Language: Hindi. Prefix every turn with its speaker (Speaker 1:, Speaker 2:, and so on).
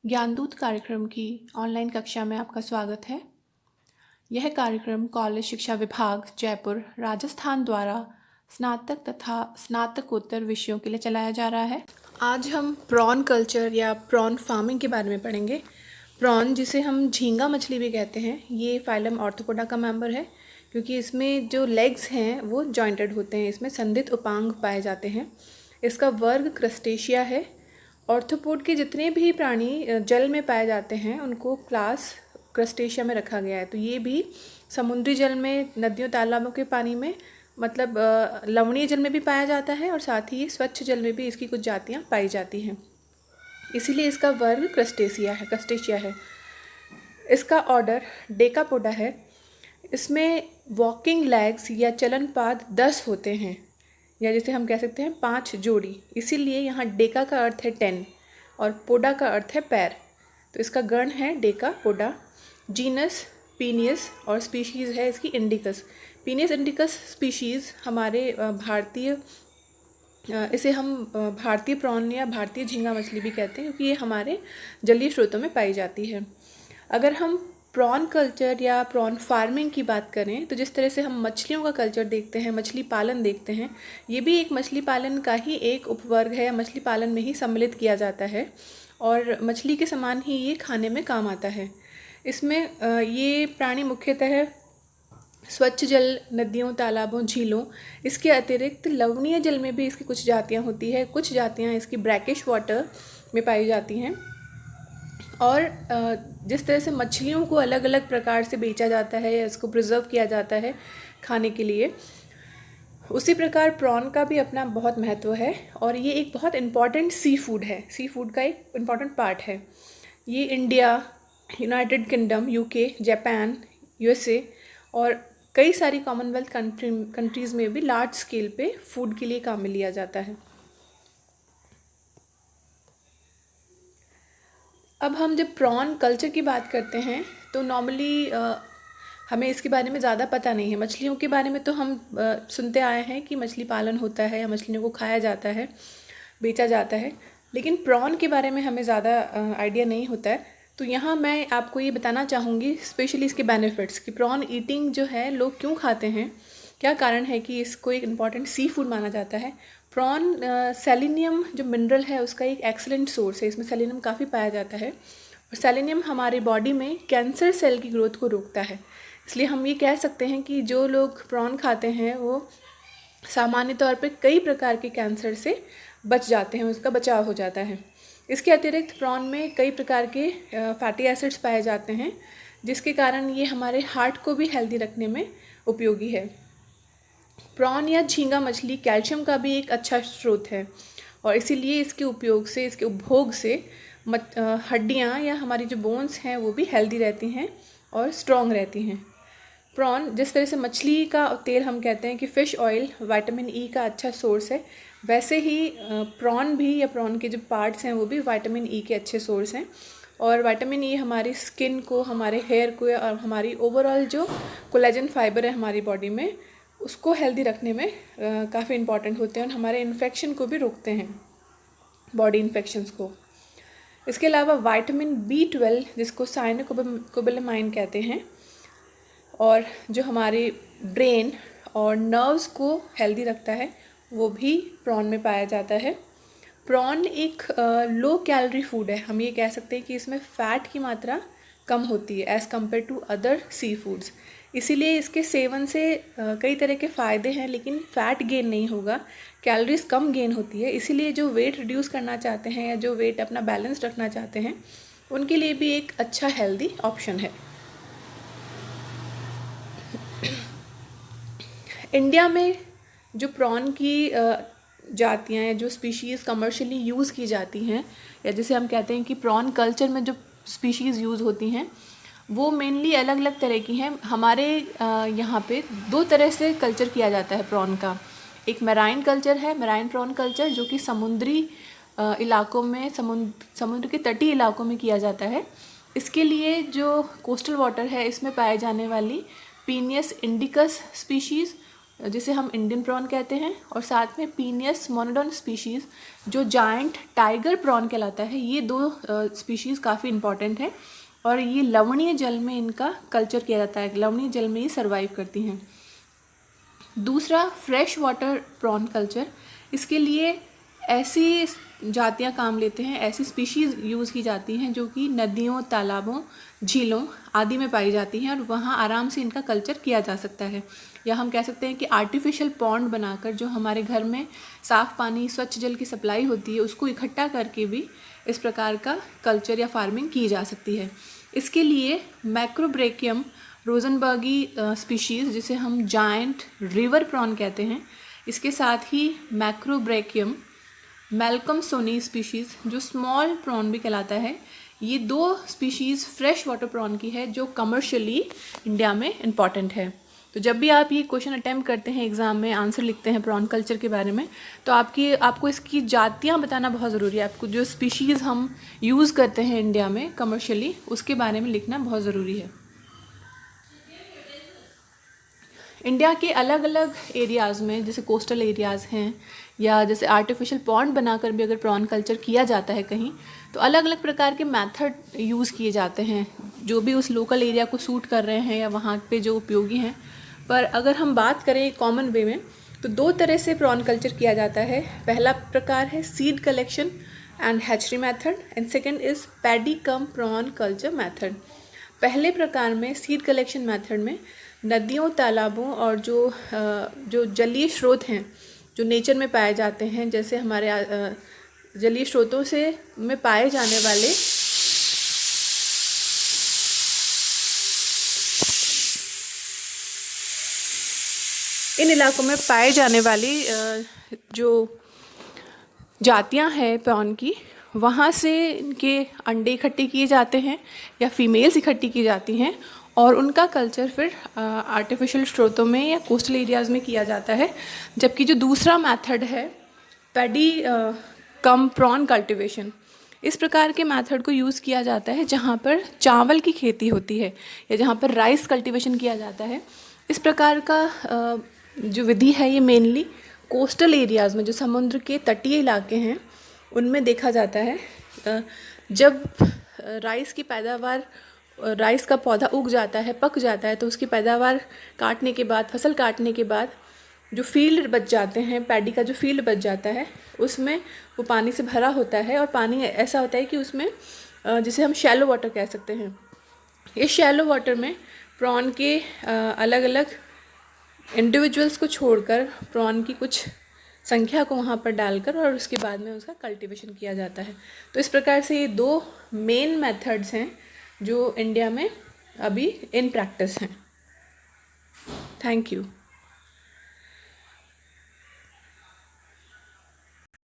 Speaker 1: ज्ञानदूत कार्यक्रम की ऑनलाइन कक्षा में आपका स्वागत है। यह कार्यक्रम कॉलेज शिक्षा विभाग जयपुर राजस्थान द्वारा स्नातक तथा स्नातकोत्तर विषयों के लिए चलाया जा रहा है। आज हम प्रॉन कल्चर या प्रॉन फार्मिंग के बारे में पढ़ेंगे। प्रॉन, जिसे हम झींगा मछली भी कहते हैं, ये फाइलम ऑर्थोपोडा का मेंबर है क्योंकि इसमें जो लेग्स हैं वो जॉइंटेड होते हैं। इसमें संधित उपांग पाए जाते हैं। इसका वर्ग क्रस्टेशिया है। ऑर्थोपोड के जितने भी प्राणी जल में पाए जाते हैं उनको क्लास क्रस्टेशिया में रखा गया है। तो ये भी समुद्री जल में, नदियों तालाबों के पानी में, मतलब लवणीय जल में भी पाया जाता है और साथ ही स्वच्छ जल में भी इसकी कुछ जातियाँ पाई जाती हैं। इसीलिए इसका वर्ग क्रस्टेशिया है। इसका ऑर्डर डेकापोडा है। इसमें वॉकिंग लेग्स या चलन पाद 10 होते हैं, या जैसे हम कह सकते हैं 5 जोड़ी। इसीलिए यहाँ डेका का अर्थ है 10 और पोडा का अर्थ है पैर। तो इसका गण है डेकापोडा। जीनस पीनियस और स्पीशीज़ है इसकी इंडिकस। पीनियस इंडिकस स्पीशीज़ हमारे इसे हम भारतीय प्रॉन या भारतीय झींगा मछली भी कहते हैं क्योंकि ये हमारे जलीय स्रोतों में पाई जाती है। अगर हम प्रॉन कल्चर या प्रॉन फार्मिंग की बात करें तो जिस तरह से हम मछलियों का कल्चर देखते हैं, मछली पालन देखते हैं, ये भी एक मछली पालन का ही एक उपवर्ग है या मछली पालन में ही सम्मिलित किया जाता है और मछली के समान ही ये खाने में काम आता है। इसमें ये प्राणी मुख्यतः स्वच्छ जल, नदियों, तालाबों, झीलों, इसके अतिरिक्त लवणीय जल में भी इसकी कुछ जातियाँ होती है। कुछ जातियाँ इसकी ब्रैकिश वाटर में पाई जाती हैं। और जिस तरह से मछलियों को अलग अलग प्रकार से बेचा जाता है या इसको प्रिजर्व किया जाता है खाने के लिए, उसी प्रकार प्रॉन का भी अपना बहुत महत्व है और ये एक बहुत इम्पॉर्टेंट सी फूड है। सी फूड का एक इम्पॉर्टेंट पार्ट है। ये India, United kingdom, UK, Japan, USA और कई सारी कॉमनवेल्थ कंट्रीज़ में भी लार्ज स्केल पे फूड के लिए काम में लिया जाता है। अब हम जब प्रॉन कल्चर की बात करते हैं तो नॉर्मली हमें इसके बारे में ज़्यादा पता नहीं है। मछलियों के बारे में तो हम सुनते आए हैं कि मछली पालन होता है या मछलियों को खाया जाता है, बेचा जाता है, लेकिन प्रॉन के बारे में हमें ज़्यादा आइडिया नहीं होता है। तो यहाँ मैं आपको ये बताना चाहूँगी स्पेशली इसके बेनिफिट्स कि प्रॉन ईटिंग जो है लोग क्यों खाते हैं, क्या कारण है कि इसको एक इम्पॉर्टेंट सी फूड माना जाता है। प्रॉन सेलेनियम जो मिनरल है उसका एक एक्सीलेंट सोर्स है। इसमें सेलेनियम काफ़ी पाया जाता है और सेलेनियम हमारे बॉडी में कैंसर सेल की ग्रोथ को रोकता है। इसलिए हम ये कह सकते हैं कि जो लोग प्रॉन खाते हैं वो सामान्य तौर पर कई प्रकार के कैंसर से बच जाते हैं, उसका बचाव हो जाता है। इसके अतिरिक्त प्रॉन में कई प्रकार के फैटी एसिड्स पाए जाते हैं जिसके कारण ये हमारे हार्ट को भी हेल्दी रखने में उपयोगी है। प्रॉन या झींगा मछली कैल्शियम का भी एक अच्छा स्रोत है और इसीलिए इसके उपयोग से, इसके उपभोग से हड्डियाँ या हमारी जो बोन्स हैं वो भी हेल्दी रहती हैं और स्ट्रॉन्ग रहती हैं। प्रॉन, जिस तरह से मछली का तेल हम कहते हैं कि फ़िश ऑयल विटामिन ई का अच्छा सोर्स है, वैसे ही प्रॉन भी या प्रॉन के जो पार्ट्स हैं वो भी विटामिन ई के अच्छे सोर्स हैं। और विटामिन ई हमारी स्किन को, हमारे हेयर को और हमारी ओवरऑल जो कोलेजन फाइबर है हमारी बॉडी में, उसको हेल्दी रखने में काफ़ी इंपॉर्टेंट होते हैं और हमारे इन्फेक्शन को भी रोकते हैं, बॉडी इन्फेक्शंस को। इसके अलावा विटामिन B12 जिसको साइनोकोबालामाइन कहते हैं और जो हमारे ब्रेन और नर्व्स को हेल्दी रखता है, वो भी प्रॉन में पाया जाता है। प्रॉन एक लो कैलोरी फूड है। हम ये कह सकते हैं कि इसमें फ़ैट की मात्रा कम होती है as compare to other sea foods. इसीलिए इसके सेवन से कई तरह के फ़ायदे हैं, लेकिन फ़ैट गेन नहीं होगा, कैलोरीज कम गेन होती है। इसीलिए जो वेट रिड्यूस करना चाहते हैं या जो वेट अपना बैलेंस रखना चाहते हैं उनके लिए भी एक अच्छा हेल्दी ऑप्शन है। इंडिया में जो प्रॉन की जातियाँ या जो स्पीशीज़ कमर्शियली यूज़ की जाती हैं, या जिसे हम कहते हैं कि प्रॉन कल्चर में जो स्पीशीज़ यूज़ होती हैं, वो मेनली अलग अलग तरह की हैं। हमारे यहाँ पे 2 तरह से कल्चर किया जाता है प्रॉन का। एक मैराइन कल्चर है, मैराइन प्रॉन कल्चर, जो कि समुद्री इलाकों में, समुद्र के तटीय इलाकों में किया जाता है। इसके लिए जो कोस्टल वाटर है इसमें पाए जाने वाली पीनियस इंडिकस स्पीशीज़ जिसे हम इंडियन प्रॉन कहते हैं, और साथ में पीनियस मोनोडोन स्पीशीज़ जो जायंट टाइगर प्रॉन कहलाता है। ये दो स्पीशीज़ काफ़ी इंपॉर्टेंट हैं और ये लवणीय जल में इनका कल्चर किया जाता है, लवणीय जल में ही सर्वाइव करती हैं। दूसरा फ्रेश वाटर प्रॉन कल्चर, इसके लिए ऐसी जातियां काम लेते हैं, ऐसी स्पीशीज़ यूज़ की जाती हैं जो कि नदियों, तालाबों, झीलों आदि में पाई जाती हैं और वहाँ आराम से इनका कल्चर किया जा सकता है। या हम कह सकते हैं कि आर्टिफिशियल पॉन्ड बनाकर जो हमारे घर में साफ़ पानी, स्वच्छ जल की सप्लाई होती है, उसको इकट्ठा करके भी इस प्रकार का कल्चर या फार्मिंग की जा सकती है। इसके लिए मैक्रोब्रेकियम रोजनबर्गी स्पीशीज़, जिसे हम जायंट रिवर प्रॉन कहते हैं, इसके साथ ही मैक्रोब्रेकियम मैल्कमसोनी स्पीशीज़ जो स्मॉल प्रॉन भी कहलाता है, ये दो स्पीशीज़ फ्रेश वाटर प्रॉन की है जो कमर्शियली इंडिया में इम्पॉर्टेंट है। तो जब भी आप ये क्वेश्चन अटैम्प्ट करते हैं, एग्ज़ाम में आंसर लिखते हैं प्रॉन कल्चर के बारे में, तो आपको इसकी जातियाँ बताना बहुत ज़रूरी है। आपको जो स्पीशीज़ हम यूज़ करते हैं इंडिया में कमर्शियली, उसके बारे में लिखना बहुत ज़रूरी है। इंडिया के अलग अलग एरियाज़ में, जैसे कोस्टल एरियाज़ हैं या जैसे आर्टिफिशियल पॉन्ड बनाकर भी अगर प्रॉन कल्चर किया जाता है कहीं, तो अलग अलग प्रकार के मेथड यूज़ किए जाते हैं जो भी उस लोकल एरिया को सूट कर रहे हैं या वहाँ पे जो उपयोगी हैं। पर अगर हम बात करें कॉमन वे में, तो दो तरह से प्रॉन कल्चर किया जाता है। पहला प्रकार है seed collection and hatchery method and second is paddy cum prawn culture method. पहले प्रकार में सीड कलेक्शन मेथड में नदियों, तालाबों और जो जलीय स्रोत हैं जो नेचर में पाए जाते हैं, जैसे हमारे जलीय स्रोतों से में पाए जाने वाले इन इलाकों में पाए जाने वाली जो जातियां हैं प्रॉन की, वहाँ से इनके अंडे इकट्ठे किए जाते हैं या फीमेल्स इकट्ठी की जाती हैं और उनका कल्चर फिर आर्टिफिशियल स्रोतों में या कोस्टल एरियाज़ में किया जाता है। जबकि जो दूसरा मेथड है पैडी कम प्रॉन कल्टीवेशन, इस प्रकार के मेथड को यूज़ किया जाता है जहाँ पर चावल की खेती होती है या जहाँ पर राइस कल्टीवेशन किया जाता है। इस प्रकार का जो विधि है ये मेनली कोस्टल एरियाज़ में, जो समुद्र के तटीय इलाके हैं, उनमें देखा जाता है। जब राइस की पैदावार, राइस का पौधा उग जाता है, पक जाता है, तो उसकी पैदावार काटने के बाद, फसल काटने के बाद जो फील्ड बच जाते हैं, पैडी का जो फील्ड बच जाता है, उसमें वो पानी से भरा होता है और पानी ऐसा होता है कि उसमें जिसे हम शैलो वाटर कह सकते हैं। इस शैलो वाटर में प्रॉन के अलग अलग इंडिविजुअल्स को छोड़कर प्रॉन की कुछ संख्या को वहाँ पर डालकर और उसके बाद में उसका कल्टीवेशन किया जाता है। तो इस प्रकार से ये दो मेन मेथड्स हैं जो इंडिया में अभी इन प्रैक्टिस हैं। Thank you.